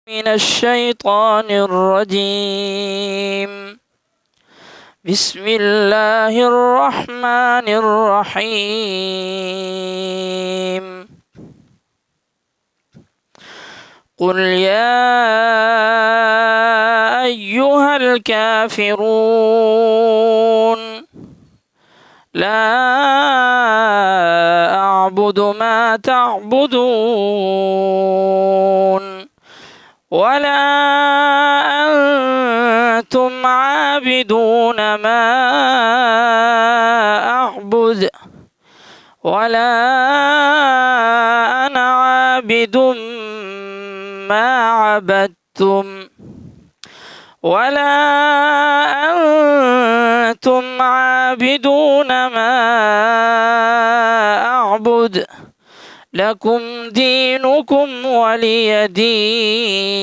من الشيطان الرجيم. بسم الله الرحمن الرحيم. قل يا أيها الكافرون لا أعبد ما تعبدون ولا أنتم عابدون ما أعبد ولا أنا عابد ما عبدتم ولا أنتم عابدون ما أعبد لكم دينكم ولي دين.